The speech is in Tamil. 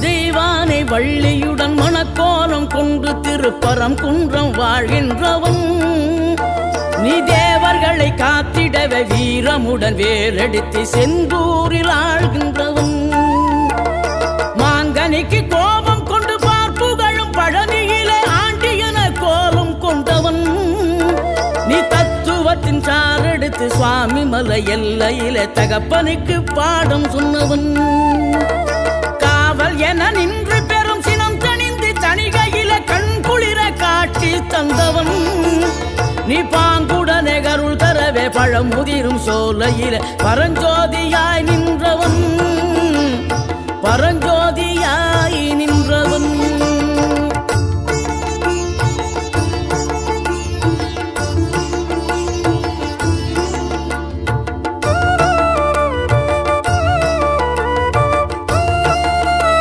தெய்வானை வள்ளியுடன் மணக்கோலம் கொண்டு திருப்பரம் குன்றம் வாழ்கின்றவன் நீ தேவர்களை காத்திடவே வீரமுடன் வேலெடுத்து செந்தூரில் ஆழ்கின்றவன் மாங்கனிக்கு கோபம் கொண்டு பார்ப்புகளும் பழனியிலே ஆண்டியன கோலம் கொண்டவன் நீ தத்துவத்தின் சாரெடுத்து சுவாமி மலை எல்லையிலே தகப்பனுக்கு பாடம் சொன்னவன் காவல் என நின்று பெரும் சினம் தணிந்து தணிகையில கண் குளிர காட்சி தந்தவன் நீ பாங்குடனே கருள் தரவே பழமுதிரும் சோலையில பரஞ்சோதியாய் நின்